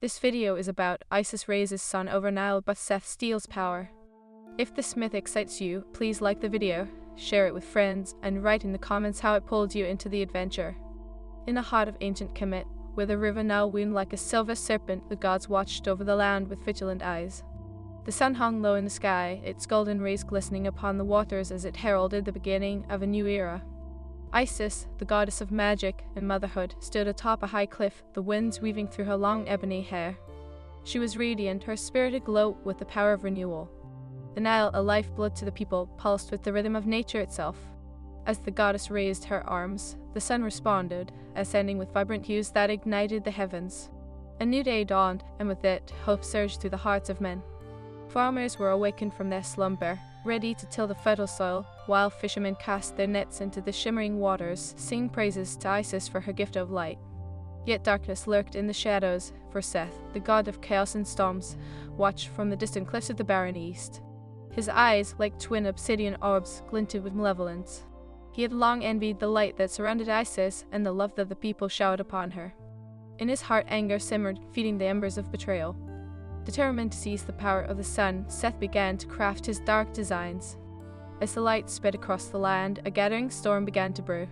This video is about Isis raises son over Nile but Seth steals power. If this myth excites you, please like the video, share it with friends, and write in the comments how it pulled you into the adventure. In the heart of ancient Kemet, where the river Nile wound like a silver serpent, the gods watched over the land with vigilant eyes. The sun hung low in the sky, its golden rays glistening upon the waters as it heralded the beginning of a new era. Isis, the goddess of magic and motherhood, stood atop a high cliff, the winds weaving through her long ebony hair. She was radiant, her spirit aglow with the power of renewal. The Nile, a lifeblood to the people, pulsed with the rhythm of nature itself. As the goddess raised her arms, the sun responded, ascending with vibrant hues that ignited the heavens. A new day dawned, and with it, hope surged through the hearts of men. Farmers were awakened from their slumber, ready to till the fertile soil, while fishermen cast their nets into the shimmering waters, singing praises to Isis for her gift of light. Yet darkness lurked in the shadows, for Seth, the god of chaos and storms, watched from the distant cliffs of the barren east. His eyes, like twin obsidian orbs, glinted with malevolence. He had long envied the light that surrounded Isis and the love that the people showered upon her. In his heart anger simmered, feeding the embers of betrayal. Determined to seize the power of the sun, Seth began to craft his dark designs. As the light spread across the land, a gathering storm began to brew.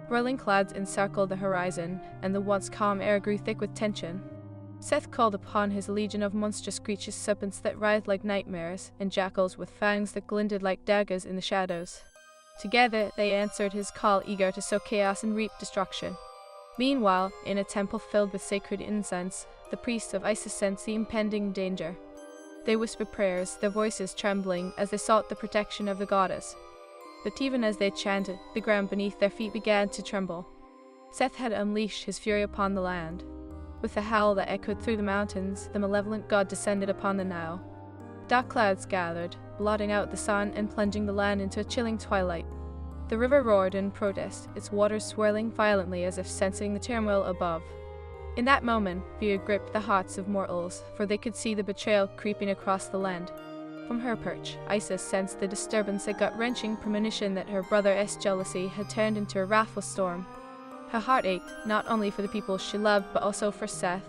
Whirling clouds encircled the horizon, and the once calm air grew thick with tension. Seth called upon his legion of monstrous creatures, serpents that writhed like nightmares, and jackals with fangs that glinted like daggers in the shadows. Together, they answered his call, eager to sow chaos and reap destruction. Meanwhile, in a temple filled with sacred incense, the priests of Isis sensed the impending danger. They whispered prayers, their voices trembling as they sought the protection of the goddess. But even as they chanted, the ground beneath their feet began to tremble. Seth had unleashed his fury upon the land. With a howl that echoed through the mountains, the malevolent god descended upon the Nile. Dark clouds gathered, blotting out the sun and plunging the land into a chilling twilight. The river roared in protest, its waters swirling violently as if sensing the turmoil above. In that moment, fear gripped the hearts of mortals, for they could see the betrayal creeping across the land. From her perch, Isis sensed the disturbance, a gut-wrenching premonition that her brother's jealousy had turned into a wrathful storm. Her heart ached, not only for the people she loved, but also for Seth,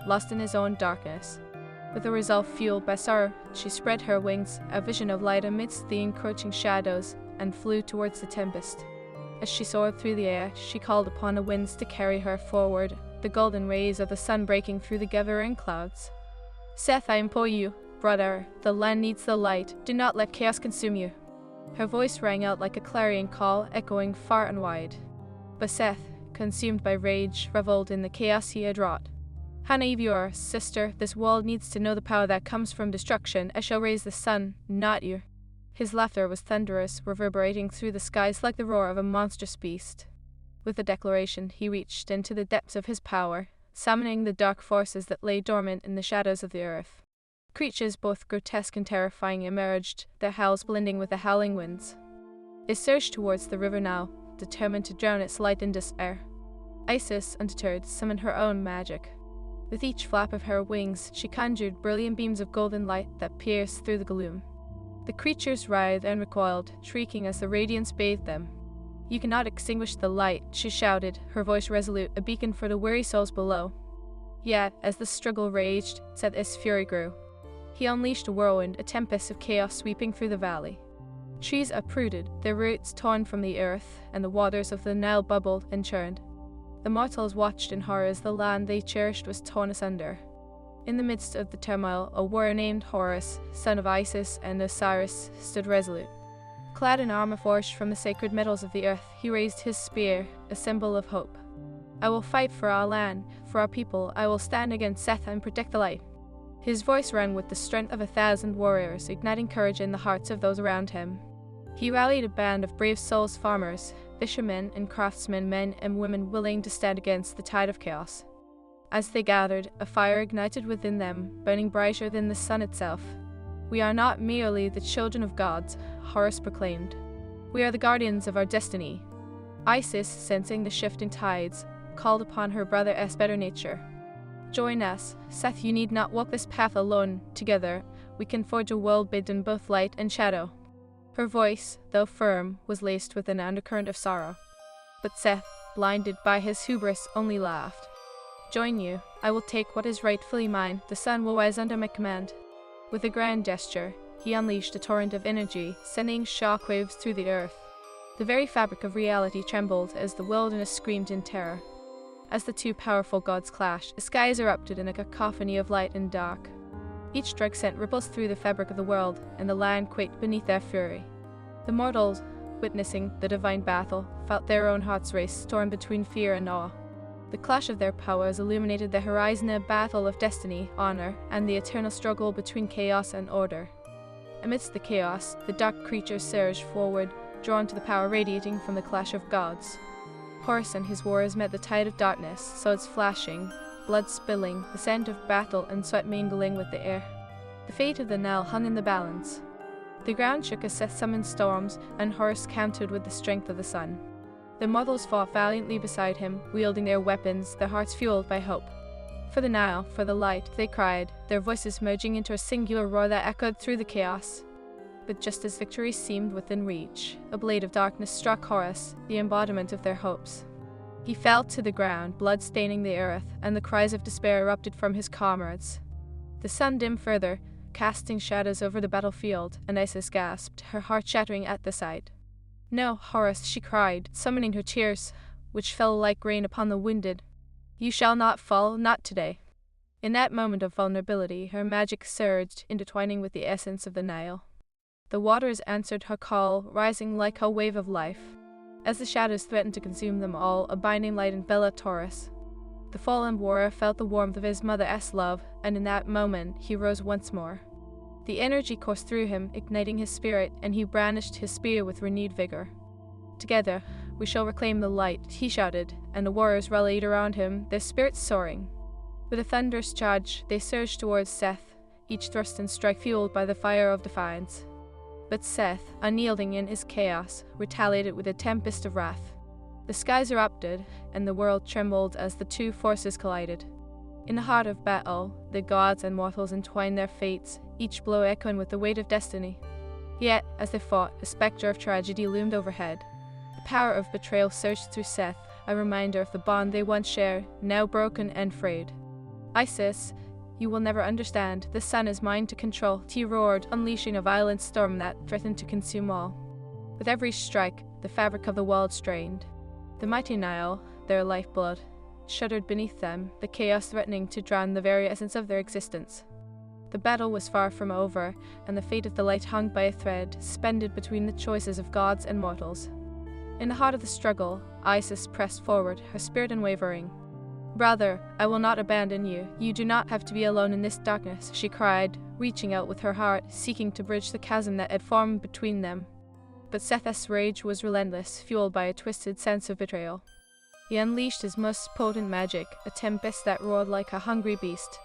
lost in his own darkness. With a resolve fueled by sorrow, she spread her wings, a vision of light amidst the encroaching shadows, and flew towards the tempest. As she soared through the air, she called upon the winds to carry her forward, the golden rays of the sun breaking through the gathering clouds. Seth, I implore you, brother, the land needs the light. Do not let chaos consume you. Her voice rang out like a clarion call, echoing far and wide. But Seth, consumed by rage, reveled in the chaos he had wrought. How naive you are, sister. This world needs to know the power that comes from destruction. I shall raise the sun, not you. His laughter was thunderous, reverberating through the skies like the roar of a monstrous beast. With the declaration, he reached into the depths of his power, summoning the dark forces that lay dormant in the shadows of the earth. Creatures both grotesque and terrifying emerged, their howls blending with the howling winds. It surged towards the river Nile, determined to drown its light in despair. Isis, undeterred, summoned her own magic. With each flap of her wings, she conjured brilliant beams of golden light that pierced through the gloom. The creatures writhed and recoiled, shrieking as the radiance bathed them. You cannot extinguish the light, she shouted, her voice resolute, a beacon for the weary souls below. Yet, as the struggle raged, Seth's fury grew. He unleashed a whirlwind, a tempest of chaos sweeping through the valley. Trees uprooted, their roots torn from the earth, and the waters of the Nile bubbled and churned. The mortals watched in horror as the land they cherished was torn asunder. In the midst of the turmoil, a warrior named Horus, son of Isis and Osiris, stood resolute. Clad in armor forged from the sacred metals of the earth, he raised his spear, a symbol of hope. I will fight for our land, for our people. I will stand against Seth and protect the light. His voice rang with the strength of 1,000 warriors, igniting courage in the hearts of those around him. He rallied a band of brave souls, farmers, fishermen, and craftsmen, men and women willing to stand against the tide of chaos. As they gathered, a fire ignited within them, burning brighter than the sun itself. We are not merely the children of gods, Horus proclaimed. We are the guardians of our destiny. Isis, sensing the shift in tides, called upon her brother's better nature. Join us. Seth, you need not walk this path alone. Together, we can forge a world bathed in both light and shadow. Her voice, though firm, was laced with an undercurrent of sorrow. But Seth, blinded by his hubris, only laughed. Join you, I will take what is rightfully mine. The sun will rise under my command." With a grand gesture, he unleashed a torrent of energy, sending shockwaves through the earth. The very fabric of reality trembled as the wilderness screamed in terror. As the two powerful gods clashed, the skies erupted in a cacophony of light and dark. Each strike sent ripples through the fabric of the world, and the land quaked beneath their fury. The mortals, witnessing the divine battle, felt their own hearts race, torn between fear and awe. The clash of their powers illuminated the horizon, a battle of destiny, honor, and the eternal struggle between chaos and order. Amidst the chaos, the dark creatures surged forward, drawn to the power radiating from the clash of gods. Horus and his warriors met the tide of darkness, swords flashing, blood spilling, the scent of battle and sweat mingling with the air. The fate of the Nile hung in the balance. The ground shook as Seth summoned storms, and Horus countered with the strength of the sun. The mortals fought valiantly beside him, wielding their weapons, their hearts fueled by hope. For the Nile, for the light, they cried, their voices merging into a singular roar that echoed through the chaos. But just as victory seemed within reach, a blade of darkness struck Horus, the embodiment of their hopes. He fell to the ground, blood staining the earth, and the cries of despair erupted from his comrades. The sun dimmed further, casting shadows over the battlefield, and Isis gasped, her heart shattering at the sight. "No, Horus," she cried, summoning her tears, which fell like rain upon the wounded. "You shall not fall, not today." In that moment of vulnerability, her magic surged, intertwining with the essence of the Nile. The waters answered her call, rising like a wave of life. As the shadows threatened to consume them all, a binding light enveloped Horus. The fallen warrior felt the warmth of his mother's love, and in that moment he rose once more. The energy coursed through him, igniting his spirit, and he brandished his spear with renewed vigor. "Together, we shall reclaim the light," he shouted, and the warriors rallied around him, their spirits soaring. With a thunderous charge, they surged towards Seth, each thrust and strike fueled by the fire of defiance. But Seth, unyielding in his chaos, retaliated with a tempest of wrath. The skies erupted, and the world trembled as the two forces collided. In the heart of battle, the gods and mortals entwined their fates, each blow echoing with the weight of destiny. Yet, as they fought, a spectre of tragedy loomed overhead. The power of betrayal surged through Seth, a reminder of the bond they once shared, now broken and frayed. "Isis, you will never understand. The sun is mine to control," he roared, unleashing a violent storm that threatened to consume all. With every strike, the fabric of the world strained. The mighty Nile, their lifeblood, shuddered beneath them, the chaos threatening to drown the very essence of their existence. The battle was far from over, and the fate of the light hung by a thread, suspended between the choices of gods and mortals. In the heart of the struggle, Isis pressed forward, her spirit unwavering. "Brother, I will not abandon you. You do not have to be alone in this darkness," she cried, reaching out with her heart, seeking to bridge the chasm that had formed between them. But Seth's rage was relentless, fueled by a twisted sense of betrayal. He unleashed his most potent magic, a tempest that roared like a hungry beast.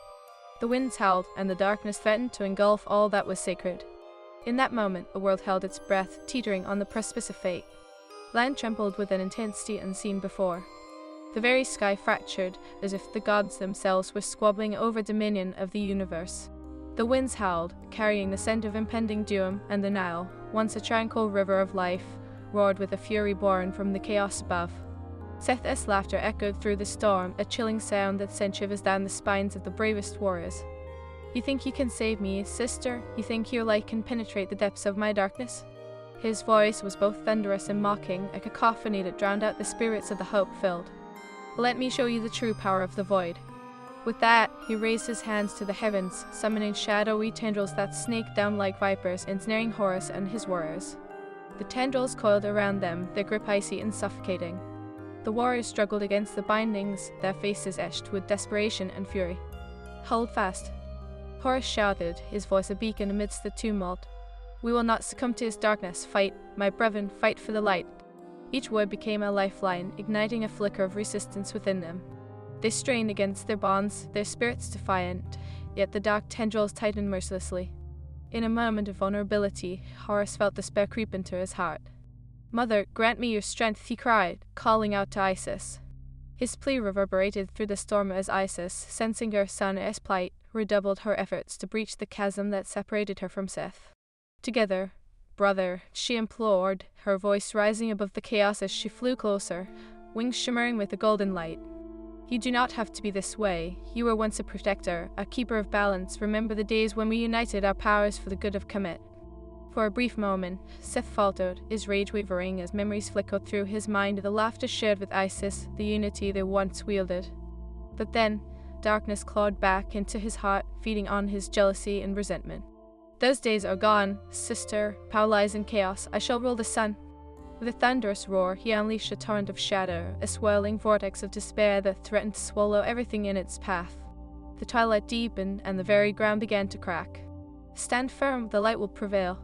The winds howled, and the darkness threatened to engulf all that was sacred. In that moment, the world held its breath, teetering on the precipice of fate. Land trembled with an intensity unseen before. The very sky fractured, as if the gods themselves were squabbling over dominion of the universe. The winds howled, carrying the scent of impending doom, and the Nile, once a tranquil river of life, roared with a fury born from the chaos above. Seth's laughter echoed through the storm, a chilling sound that sent shivers down the spines of the bravest warriors. "You think you can save me, sister? You think your light can penetrate the depths of my darkness?" His voice was both thunderous and mocking, a cacophony that drowned out the spirits of the hope-filled. "Let me show you the true power of the void." With that, he raised his hands to the heavens, summoning shadowy tendrils that snaked down like vipers, ensnaring Horus and his warriors. The tendrils coiled around them, their grip icy and suffocating. The warriors struggled against the bindings, their faces etched with desperation and fury. "Hold fast," Horus shouted, his voice a beacon amidst the tumult. "We will not succumb to his darkness. Fight, my brethren, fight for the light." Each word became a lifeline, igniting a flicker of resistance within them. They strained against their bonds, their spirits defiant, yet the dark tendrils tightened mercilessly. In a moment of vulnerability, Horus felt despair creep into his heart. "Mother, grant me your strength," he cried, calling out to Isis. His plea reverberated through the storm as Isis, sensing her son's plight, redoubled her efforts to breach the chasm that separated her from Seth. "Together, brother," she implored, her voice rising above the chaos as she flew closer, wings shimmering with a golden light. You do not have to be this way. You were once a protector, a keeper of balance. Remember the days when we united our powers for the good of Kemet. For a brief moment, Seth faltered, his rage wavering as memories flickered through his mind, the laughter shared with Isis, the unity they once wielded. But then, darkness clawed back into his heart, feeding on his jealousy and resentment. Those days are gone, sister. Power lies in chaos. I shall rule the sun. With a thunderous roar, he unleashed a torrent of shadow, a swirling vortex of despair that threatened to swallow everything in its path. The twilight deepened, and the very ground began to crack. Stand firm, the light will prevail.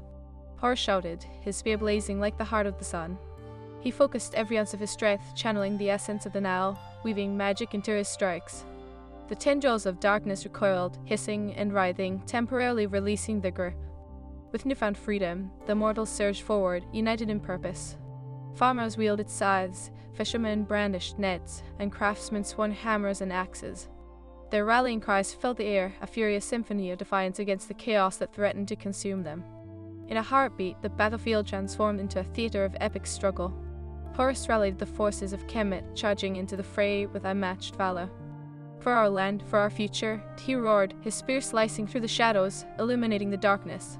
Horus shouted, his spear blazing like the heart of the sun. He focused every ounce of his strength, channeling the essence of the Nile, weaving magic into his strikes. The tendrils of darkness recoiled, hissing and writhing, temporarily releasing their grip. With newfound freedom, the mortals surged forward, united in purpose. Farmers wielded scythes, fishermen brandished nets, and craftsmen swung hammers and axes. Their rallying cries filled the air, a furious symphony of defiance against the chaos that threatened to consume them. In a heartbeat, the battlefield transformed into a theater of epic struggle. Horus rallied the forces of Kemet, charging into the fray with unmatched valor. For our land, for our future, he roared, his spear slicing through the shadows, illuminating the darkness.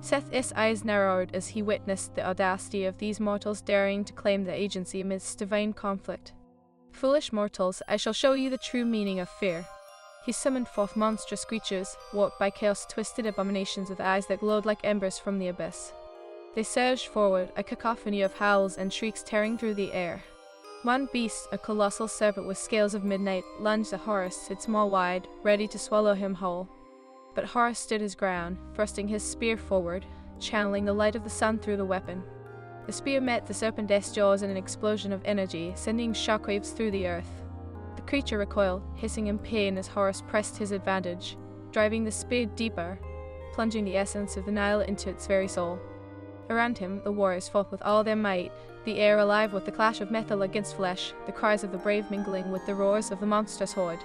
Seth's eyes narrowed as he witnessed the audacity of these mortals daring to claim their agency amidst divine conflict. Foolish mortals, I shall show you the true meaning of fear. He summoned forth monstrous creatures, warped by chaos, twisted abominations with eyes that glowed like embers from the abyss. They surged forward, a cacophony of howls and shrieks tearing through the air. One beast, a colossal serpent with scales of midnight, lunged at Horus, its maw wide, ready to swallow him whole. But Horus stood his ground, thrusting his spear forward, channeling the light of the sun through the weapon. The spear met the serpent's jaws in an explosion of energy, sending shockwaves through the earth. The creature recoiled, hissing in pain as Horus pressed his advantage, driving the spear deeper, plunging the essence of the Nile into its very soul. Around him, the warriors fought with all their might, the air alive with the clash of metal against flesh, the cries of the brave mingling with the roars of the monstrous horde.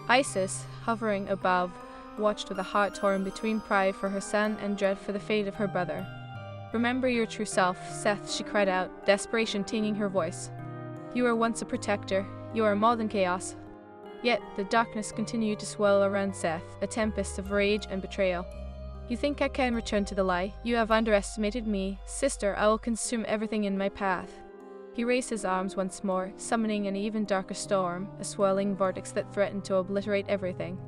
Isis, hovering above, watched with a heart torn between pride for her son and dread for the fate of her brother. Remember your true self, Seth, she cried out, desperation tinging her voice. You were once a protector. You are more than chaos. Yet the darkness continued to swirl around Seth, a tempest of rage and betrayal. You think I can return to the light? You have underestimated me. Sister, I will consume everything in my path. He raised his arms once more, summoning an even darker storm, a swirling vortex that threatened to obliterate everything.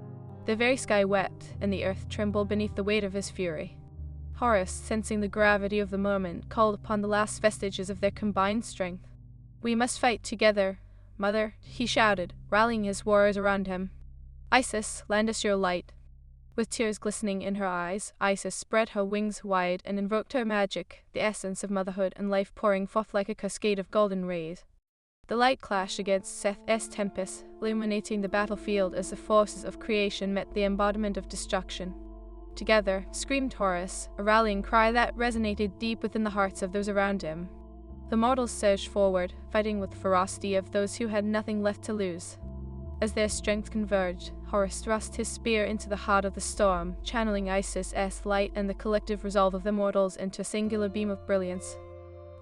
The very sky wept, and the earth trembled beneath the weight of his fury. Horus, sensing the gravity of the moment, called upon the last vestiges of their combined strength. We must fight together, Mother, he shouted, rallying his warriors around him. Isis, lend us your light. With tears glistening in her eyes, Isis spread her wings wide and invoked her magic, the essence of motherhood and life pouring forth like a cascade of golden rays. The light clashed against Seth's tempest, illuminating the battlefield as the forces of creation met the embodiment of destruction. Together, screamed Horus, a rallying cry that resonated deep within the hearts of those around him. The mortals surged forward, fighting with the ferocity of those who had nothing left to lose. As their strength converged, Horus thrust his spear into the heart of the storm, channeling Isis's light and the collective resolve of the mortals into a singular beam of brilliance.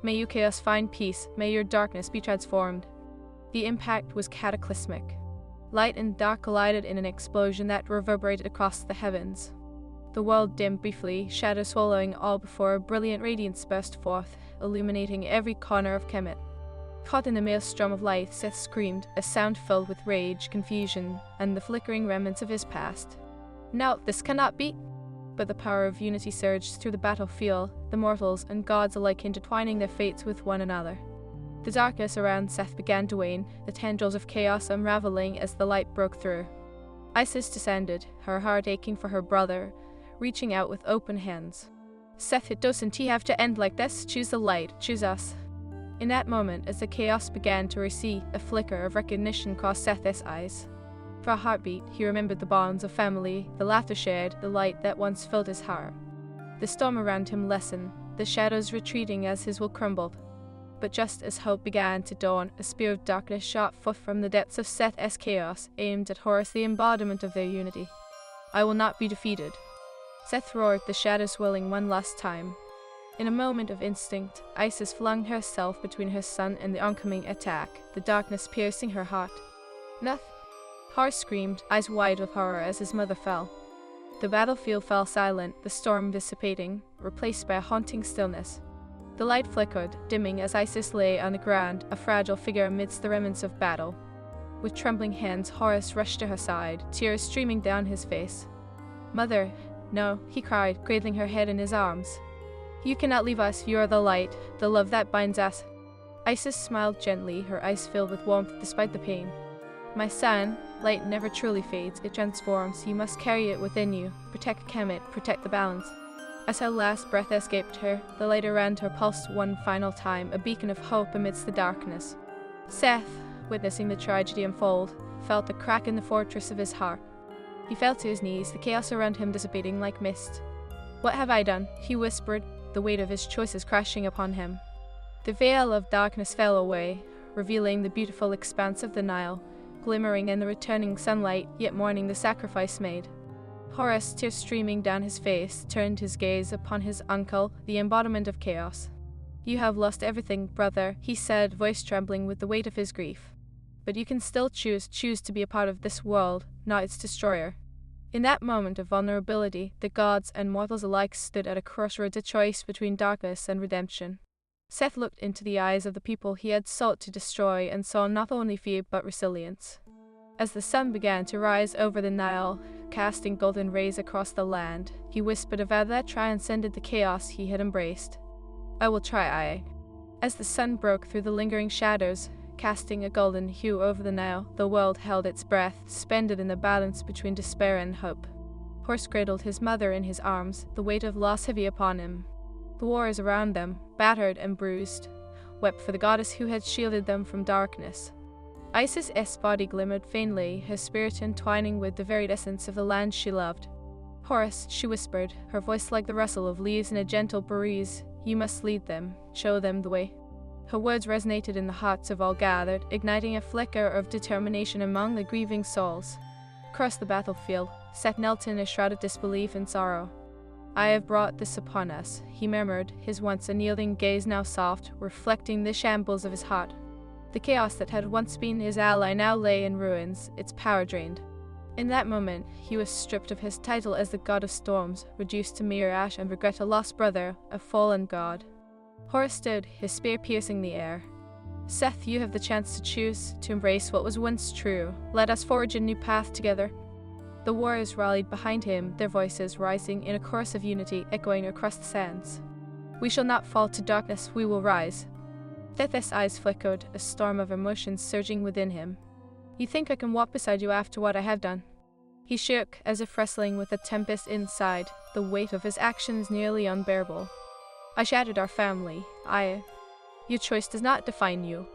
May you chaos find peace, may your darkness be transformed. The impact was cataclysmic. Light and dark collided in an explosion that reverberated across the heavens. The world dimmed briefly, shadow swallowing all before a brilliant radiance burst forth, illuminating every corner of Kemet. Caught in the maelstrom of light, Seth screamed, a sound filled with rage, confusion, and the flickering remnants of his past. No, this cannot be! But the power of unity surged through the battlefield, the mortals and gods alike intertwining their fates with one another. The darkness around Seth began to wane, the tendrils of chaos unraveling as the light broke through. Isis descended, her heart aching for her brother, reaching out with open hands. Seth, it doesn't have to end like this. Choose the light. Choose us. In that moment, as the chaos began to recede, a flicker of recognition crossed Seth's eyes. For a heartbeat, he remembered the bonds of family, the laughter shared, the light that once filled his heart. The storm around him lessened, the shadows retreating as his will crumbled. But just as hope began to dawn, a spear of darkness shot forth from the depths of Seth's chaos, aimed at Horus, the embodiment of their unity. I will not be defeated. Seth roared, the shadow swirling one last time. In a moment of instinct, Isis flung herself between her son and the oncoming attack, the darkness piercing her heart. Noth. Horus screamed, eyes wide with horror as his mother fell. The battlefield fell silent, the storm dissipating, replaced by a haunting stillness. The light flickered, dimming as Isis lay on the ground, a fragile figure amidst the remnants of battle. With trembling hands, Horus rushed to her side, tears streaming down his face. "Mother, no," he cried, cradling her head in his arms. "You cannot leave us, you are the light, the love that binds us." Isis smiled gently, her eyes filled with warmth despite the pain. "My son, light never truly fades, it transforms, you must carry it within you. Protect Kemet, protect the balance." As her last breath escaped her, the light around her pulsed one final time, a beacon of hope amidst the darkness. Seth, witnessing the tragedy unfold, felt the crack in the fortress of his heart. He fell to his knees, the chaos around him dissipating like mist. "What have I done?" he whispered, the weight of his choices crashing upon him. The veil of darkness fell away, revealing the beautiful expanse of the Nile, glimmering in the returning sunlight, yet mourning the sacrifice made. Horus, tears streaming down his face, turned his gaze upon his uncle, the embodiment of chaos. "You have lost everything, brother," he said, voice trembling with the weight of his grief. "But you can still choose to be a part of this world, not its destroyer." In that moment of vulnerability, the gods and mortals alike stood at a crossroads, a choice between darkness and redemption. Seth looked into the eyes of the people he had sought to destroy and saw not only fear but resilience. As the sun began to rise over the Nile, casting golden rays across the land, he whispered a vow that transcended the chaos he had embraced. "I will try." As the sun broke through the lingering shadows, casting a golden hue over the Nile, the world held its breath, suspended in the balance between despair and hope. Horus cradled his mother in his arms, the weight of loss heavy upon him. The warriors around them, battered and bruised, wept for the goddess who had shielded them from darkness. Isis' body glimmered faintly, her spirit entwining with the very essence of the land she loved. "Horus," she whispered, her voice like the rustle of leaves in a gentle breeze, "you must lead them, show them the way." Her words resonated in the hearts of all gathered, igniting a flicker of determination among the grieving souls. Across the battlefield, Seth knelt in a shroud of disbelief and sorrow. "I have brought this upon us," he murmured, his once unyielding gaze now soft, reflecting the shambles of his heart. The chaos that had once been his ally now lay in ruins, its power drained. In that moment, he was stripped of his title as the god of storms, reduced to mere ash and regret a lost brother, a fallen god. Horus stood, his spear piercing the air. "Seth, you have the chance to choose, to embrace what was once true. Let us forge a new path together." The warriors rallied behind him, their voices rising in a chorus of unity echoing across the sands. "We shall not fall to darkness, we will rise." Seth's eyes flickered, a storm of emotions surging within him. "You think I can walk beside you after what I have done?" He shook, as if wrestling with a tempest inside, the weight of his actions nearly unbearable. "I shattered our family. Your choice does not define you."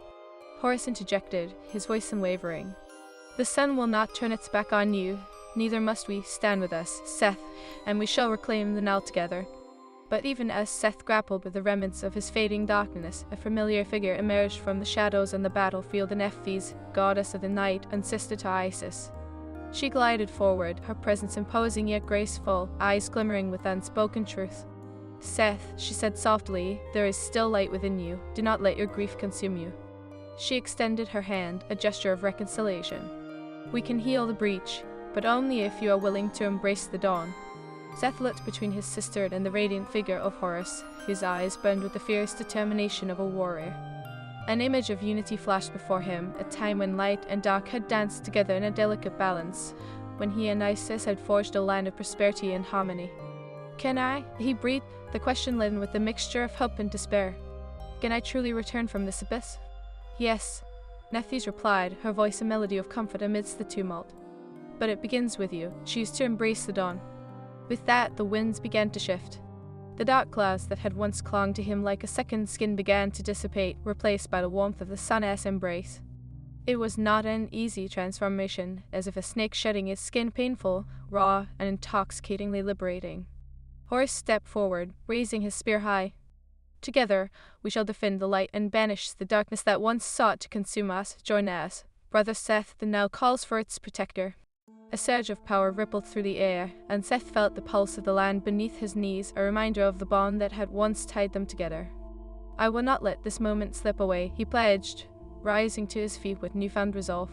Horus interjected, his voice unwavering. "The sun will not turn its back on you, neither must we. Stand with us, Seth, and we shall reclaim the Nile together." But even as Seth grappled with the remnants of his fading darkness, a familiar figure emerged from the shadows on the battlefield, Nephthys, goddess of the night and sister to Isis. She glided forward, her presence imposing yet graceful, eyes glimmering with unspoken truth. "Seth," she said softly, "there is still light within you. Do not let your grief consume you." She extended her hand, a gesture of reconciliation. "We can heal the breach, but only if you are willing to embrace the dawn." Seth looked between his sister and the radiant figure of Horus, his eyes burned with the fierce determination of a warrior. An image of unity flashed before him, a time when light and dark had danced together in a delicate balance, when he and Isis had forged a land of prosperity and harmony. "Can I?" he breathed, the question laden with a mixture of hope and despair. "Can I truly return from this abyss?" "Yes," Nephthys replied, her voice a melody of comfort amidst the tumult. "But it begins with you. Choose to embrace the dawn." With that, the winds began to shift. The dark clouds that had once clung to him like a second skin began to dissipate, replaced by the warmth of the sun's embrace. It was not an easy transformation, as if a snake shedding its skin, painful, raw, and intoxicatingly liberating. Horus stepped forward, raising his spear high. "Together, we shall defend the light and banish the darkness that once sought to consume us. Join us. Brother Seth, the Nile calls for its protector." A surge of power rippled through the air, and Seth felt the pulse of the land beneath his knees, a reminder of the bond that had once tied them together. "I will not let this moment slip away," he pledged, rising to his feet with newfound resolve.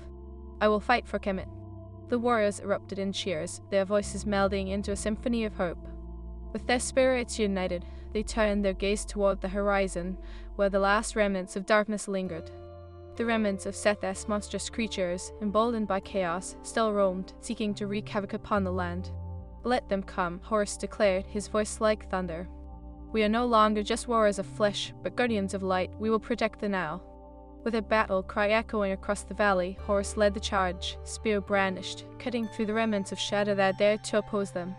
I will fight for Kemet." The warriors erupted in cheers, their voices melding into a symphony of hope. With their spirits united, they turned their gaze toward the horizon, where the last remnants of darkness lingered. The remnants of Seth's monstrous creatures, emboldened by chaos, still roamed, seeking to wreak havoc upon the land. "Let them come," Horus declared, his voice like thunder. "We are no longer just warriors of flesh, but guardians of light. We will protect the Nile." With a battle cry echoing across the valley, Horus led the charge, spear brandished, cutting through the remnants of shadow that dared to oppose them.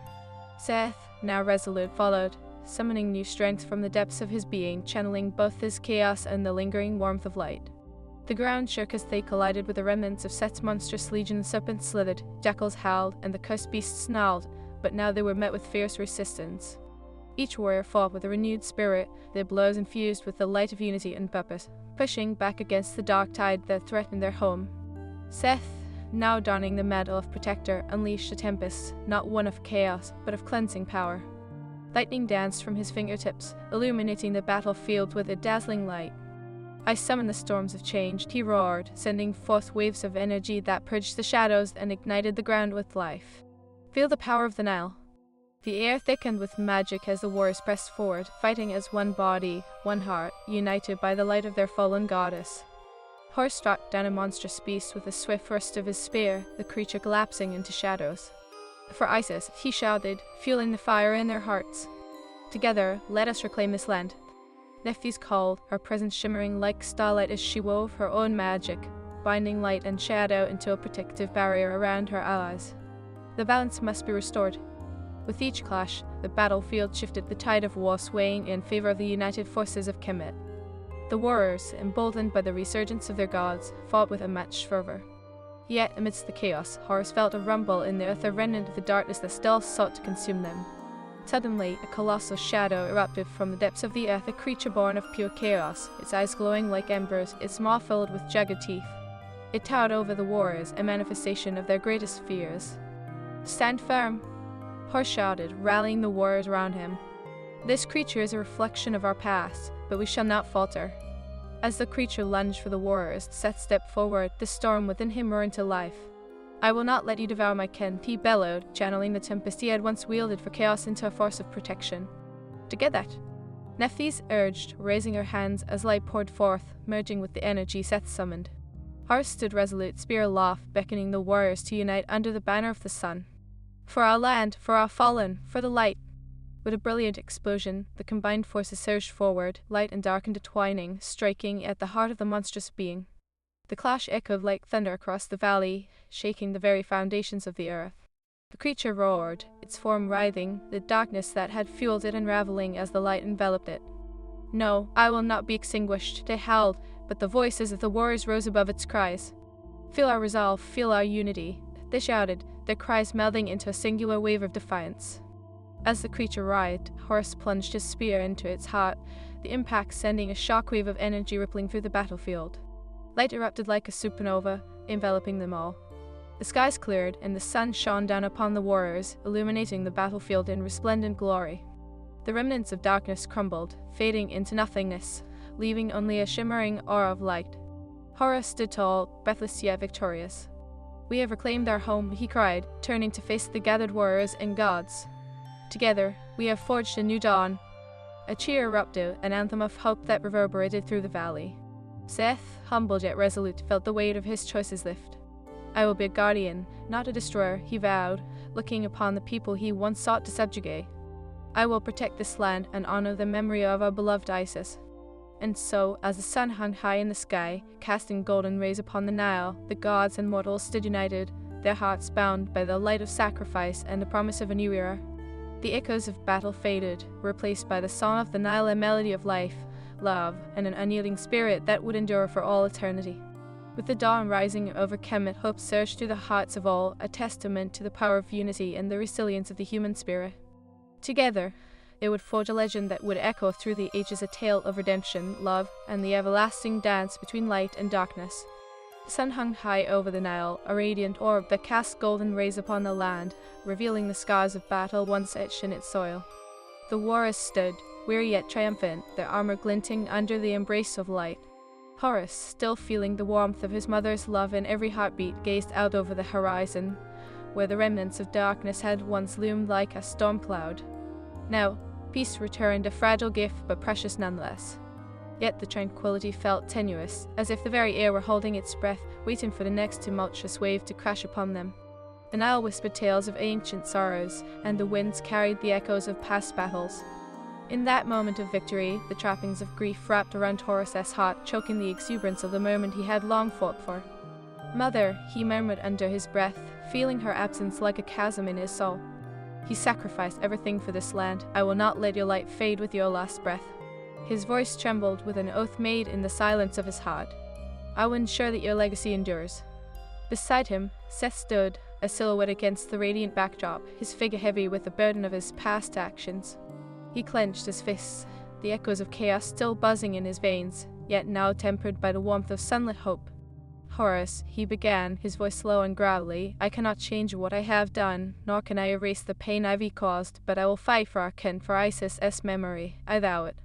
Seth, now resolute, followed, summoning new strength from the depths of his being, channeling both his chaos and the lingering warmth of light. The ground shook as they collided with the remnants of Seth's monstrous legion. Serpents slithered, jackals howled, and the cursed beasts snarled, but now they were met with fierce resistance. Each warrior fought with a renewed spirit, their blows infused with the light of unity and purpose, pushing back against the dark tide that threatened their home. Seth, now donning the mantle of protector, unleashed a tempest, not one of chaos, but of cleansing power. Lightning danced from his fingertips, illuminating the battlefield with a dazzling light. "I summon the storms of change," he roared, sending forth waves of energy that purged the shadows and ignited the ground with life. "Feel the power of the Nile." The air thickened with magic as the warriors pressed forward, fighting as one body, one heart, united by the light of their fallen goddess. Horus struck down a monstrous beast with a swift thrust of his spear, the creature collapsing into shadows. "For Isis," he shouted, fueling the fire in their hearts. "Together, let us reclaim this land." Nephthys called, her presence shimmering like starlight as she wove her own magic, binding light and shadow into a protective barrier around her allies. The balance must be restored. With each clash, the battlefield shifted, the tide of war swaying in favor of the united forces of Kemet. The warriors, emboldened by the resurgence of their gods, fought with unmatched fervor. Yet, amidst the chaos, Horus felt a rumble in the earth, a remnant of the darkness that still sought to consume them. Suddenly, a colossal shadow erupted from the depths of the earth, a creature born of pure chaos, its eyes glowing like embers, its maw filled with jagged teeth. It towered over the warriors, a manifestation of their greatest fears. "Stand firm!" Horus shouted, rallying the warriors around him. "This creature is a reflection of our past, but we shall not falter." As the creature lunged for the warriors, Seth stepped forward, the storm within him roaring to life. "I will not let you devour my kin," he bellowed, channeling the tempest he had once wielded for chaos into a force of protection. "To get that," Nephthys urged, raising her hands as light poured forth, merging with the energy Seth summoned. Horus stood resolute, spear aloft, beckoning the warriors to unite under the banner of the sun. "For our land, for our fallen, for the light!" With a brilliant explosion, the combined forces surged forward, light and dark intertwining, striking at the heart of the monstrous being. The clash echoed like thunder across the valley, shaking the very foundations of the earth. The creature roared, its form writhing, the darkness that had fueled it unraveling as the light enveloped it. "No, I will not be extinguished," they howled, but the voices of the warriors rose above its cries. "Feel our resolve, feel our unity," they shouted, their cries melding into a singular wave of defiance. As the creature writhed, Horus plunged his spear into its heart, the impact sending a shockwave of energy rippling through the battlefield. Light erupted like a supernova, enveloping them all. The skies cleared, and the sun shone down upon the warriors, illuminating the battlefield in resplendent glory. The remnants of darkness crumbled, fading into nothingness, leaving only a shimmering aura of light. Horus stood tall, breathless yet victorious. "We have reclaimed our home," he cried, turning to face the gathered warriors and gods. "Together, we have forged a new dawn." A cheer erupted, an anthem of hope that reverberated through the valley. Seth, humbled yet resolute, felt the weight of his choices lift. "I will be a guardian, not a destroyer," he vowed, looking upon the people he once sought to subjugate. "I will protect this land and honor the memory of our beloved Isis." And so, as the sun hung high in the sky, casting golden rays upon the Nile, the gods and mortals stood united, their hearts bound by the light of sacrifice and the promise of a new era. The echoes of battle faded, replaced by the song of the Nile, a melody of life, love, and an unyielding spirit that would endure for all eternity. With the dawn rising over Kemet, hope surged through the hearts of all, a testament to the power of unity and the resilience of the human spirit. Together, they would forge a legend that would echo through the ages, a tale of redemption, love, and the everlasting dance between light and darkness. The sun hung high over the Nile, a radiant orb that cast golden rays upon the land, revealing the scars of battle once etched in its soil. The warriors stood, weary yet triumphant, their armor glinting under the embrace of light. Horus, still feeling the warmth of his mother's love in every heartbeat, gazed out over the horizon, where the remnants of darkness had once loomed like a storm cloud. Now, peace returned, a fragile gift but precious nonetheless. Yet the tranquility felt tenuous, as if the very air were holding its breath, waiting for the next tumultuous wave to crash upon them. The Nile whispered tales of ancient sorrows, and the winds carried the echoes of past battles. In that moment of victory, the trappings of grief wrapped around Horus's heart, choking the exuberance of the moment he had long fought for. "Mother," he murmured under his breath, feeling her absence like a chasm in his soul. "He sacrificed everything for this land. I will not let your light fade with your last breath." His voice trembled with an oath made in the silence of his heart. "I will ensure that your legacy endures." Beside him, Seth stood, a silhouette against the radiant backdrop, his figure heavy with the burden of his past actions. He clenched his fists, the echoes of chaos still buzzing in his veins, yet now tempered by the warmth of sunlit hope. "Horus," he began, his voice low and growly, "I cannot change what I have done, nor can I erase the pain I've caused, but I will fight for our kin, for Isis' memory. I vow it."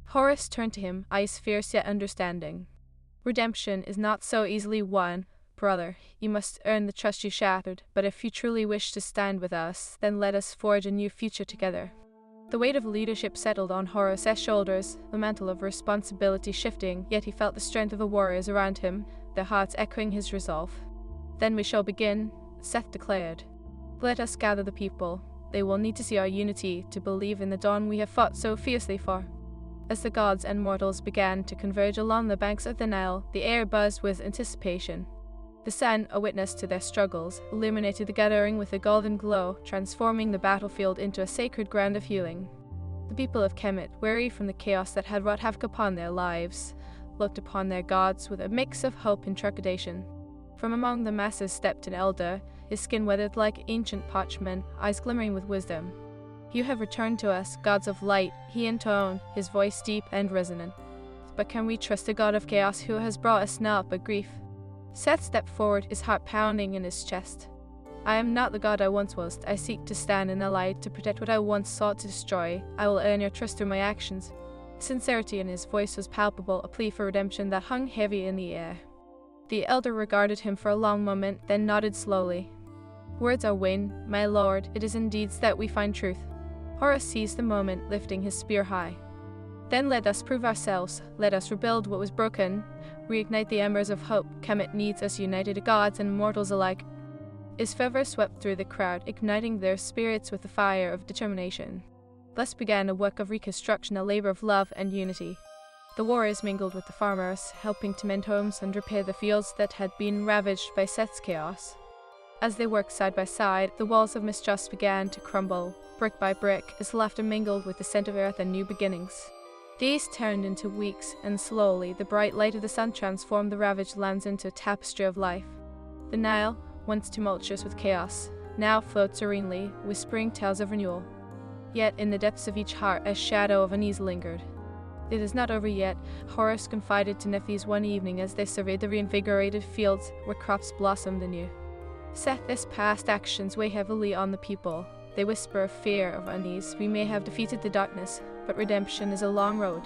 Horus turned to him, eyes fierce yet understanding. "Redemption is not so easily won, brother. You must earn the trust you shattered, but if you truly wish to stand with us, then let us forge a new future together." The weight of leadership settled on Horus's shoulders, the mantle of responsibility shifting, yet he felt the strength of the warriors around him, their hearts echoing his resolve. "Then we shall begin," Seth declared. "Let us gather the people. They will need to see our unity, to believe in the dawn we have fought so fiercely for." As the gods and mortals began to converge along the banks of the Nile, the air buzzed with anticipation. The sun, a witness to their struggles, illuminated the gathering with a golden glow, transforming the battlefield into a sacred ground of healing. The people of Kemet, weary from the chaos that had wrought havoc upon their lives, looked upon their gods with a mix of hope and trepidation. From among the masses stepped an elder, his skin weathered like ancient parchment, eyes glimmering with wisdom. "You have returned to us, gods of light," he intoned, his voice deep and resonant. "But can we trust the god of chaos who has brought us naught but grief?" Seth stepped forward, his heart pounding in his chest. "I am not the god I once was. I seek to stand in the light, to protect what I once sought to destroy. I will earn your trust through my actions." Sincerity in his voice was palpable, a plea for redemption that hung heavy in the air. The elder regarded him for a long moment, then nodded slowly. "Words are vain, my lord. It is in deeds that we find truth." Horus seized the moment, lifting his spear high. "Then let us prove ourselves. Let us rebuild what was broken. Reignite the embers of hope. Kemet needs us united, gods and mortals alike." His fervor swept through the crowd, igniting their spirits with the fire of determination. Thus began a work of reconstruction, a labor of love and unity. The warriors mingled with the farmers, helping to mend homes and repair the fields that had been ravaged by Seth's chaos. As they worked side by side, the walls of mistrust began to crumble, brick by brick, as laughter mingled with the scent of earth and new beginnings. Days turned into weeks, and slowly the bright light of the sun transformed the ravaged lands into a tapestry of life. The Nile, once tumultuous with chaos, now flowed serenely, whispering tales of renewal. Yet in the depths of each heart a shadow of unease lingered. "It is not over yet," Horus confided to Nephthys one evening as they surveyed the reinvigorated fields where crops blossomed anew. "Seth's past actions weigh heavily on the people. They whisper of fear, of unease. We may have defeated the darkness, but redemption is a long road."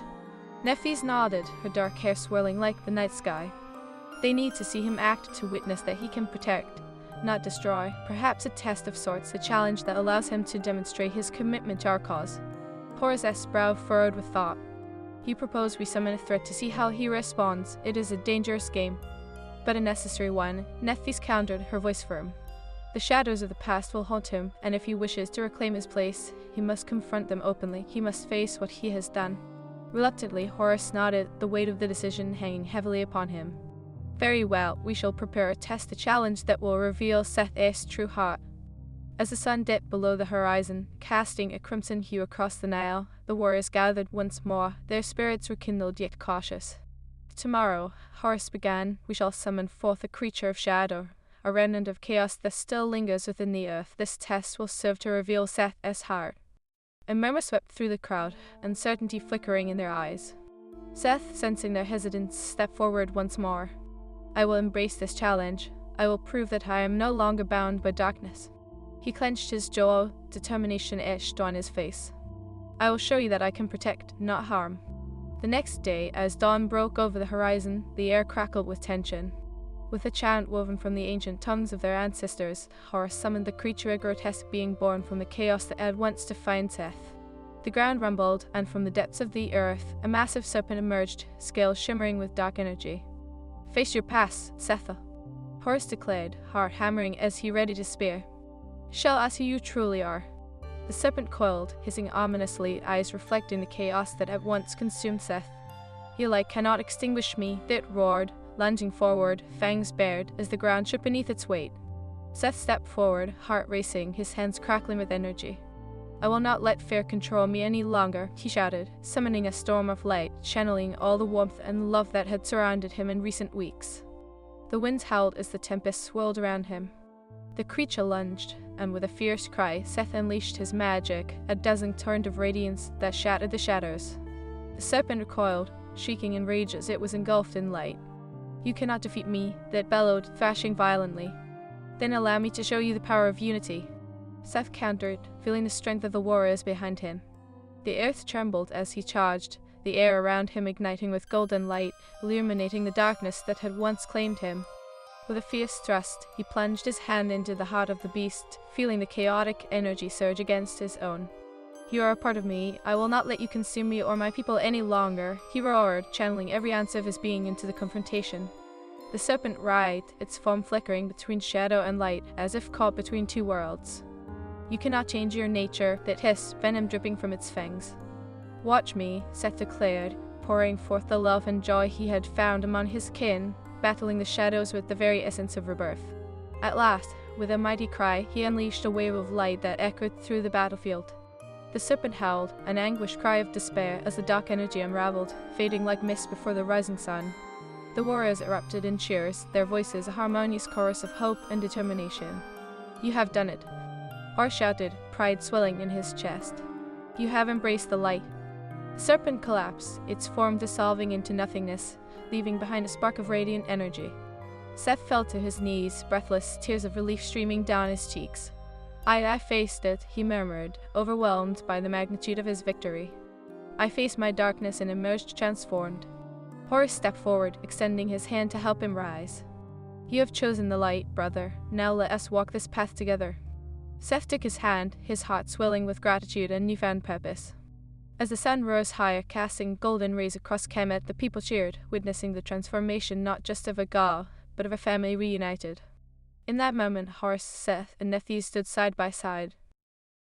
Nephthys nodded, her dark hair swirling like the night sky. "They need to see him act to witness that he can protect, not destroy. Perhaps a test of sorts, a challenge that allows him to demonstrate his commitment to our cause." Horus's brow furrowed with thought. He proposed we summon a threat to see how he responds. "It is a dangerous game, but a necessary one," Nephthys countered, her voice firm. "The shadows of the past will haunt him, and if he wishes to reclaim his place, he must confront them openly. He must face what he has done." Reluctantly, Horus nodded, the weight of the decision hanging heavily upon him. "Very well, we shall prepare a test, a challenge that will reveal Seth's true heart." As the sun dipped below the horizon, casting a crimson hue across the Nile, the warriors gathered once more, their spirits rekindled yet cautious. "Tomorrow," Horus began, "we shall summon forth a creature of shadow, a remnant of chaos that still lingers within the earth. This test will serve to reveal Seth's heart." A murmur swept through the crowd, uncertainty flickering in their eyes. Seth, sensing their hesitance, stepped forward once more. "I will embrace this challenge. I will prove that I am no longer bound by darkness." He clenched his jaw, determination etched on his face. "I will show you that I can protect, not harm." The next day, as dawn broke over the horizon, the air crackled with tension. With a chant woven from the ancient tongues of their ancestors, Horus summoned the creature, a grotesque being born from the chaos that had once defined Seth. The ground rumbled, and from the depths of the earth, a massive serpent emerged, scales shimmering with dark energy. "Face your past, Seth," Horus declared, heart hammering as he readied his spear. "Show us who you truly are." The serpent coiled, hissing ominously, eyes reflecting the chaos that had once consumed Seth. "Your light cannot extinguish me," it roared, lunging forward, fangs bared, as the ground shook beneath its weight. Seth stepped forward, heart racing, his hands crackling with energy. "I will not let fear control me any longer," he shouted, summoning a storm of light, channeling all the warmth and love that had surrounded him in recent weeks. The winds howled as the tempest swirled around him. The creature lunged, and with a fierce cry, Seth unleashed his magic, a dazzling torrent of radiance that shattered the shadows. The serpent recoiled, shrieking in rage as it was engulfed in light. "You cannot defeat me," it bellowed, thrashing violently. "Then allow me to show you the power of unity." Seth countered, feeling the strength of the warriors behind him. The earth trembled as he charged, the air around him igniting with golden light, illuminating the darkness that had once claimed him. With a fierce thrust, he plunged his hand into the heart of the beast, feeling the chaotic energy surge against his own. "You are a part of me. I will not let you consume me or my people any longer," he roared, channeling every ounce of his being into the confrontation. The serpent writhed, its form flickering between shadow and light, as if caught between two worlds. "You cannot change your nature," it hissed, venom dripping from its fangs. "Watch me," Seth declared, pouring forth the love and joy he had found among his kin, battling the shadows with the very essence of rebirth. At last, with a mighty cry, he unleashed a wave of light that echoed through the battlefield. The serpent howled, an anguished cry of despair as the dark energy unraveled, fading like mist before the rising sun. The warriors erupted in cheers, their voices a harmonious chorus of hope and determination. "You have done it," Horus shouted, pride swelling in his chest. "You have embraced the light." The serpent collapsed, its form dissolving into nothingness, leaving behind a spark of radiant energy. Seth fell to his knees, breathless, tears of relief streaming down his cheeks. I faced it," he murmured, overwhelmed by the magnitude of his victory. "I faced my darkness and emerged transformed." Horus stepped forward, extending his hand to help him rise. "You have chosen the light, brother. Now let us walk this path together." Seth took his hand, his heart swelling with gratitude and newfound purpose. As the sun rose higher, casting golden rays across Kemet, the people cheered, witnessing the transformation not just of a god, but of a family reunited. In that moment, Horus, Seth, and Nephthys stood side by side,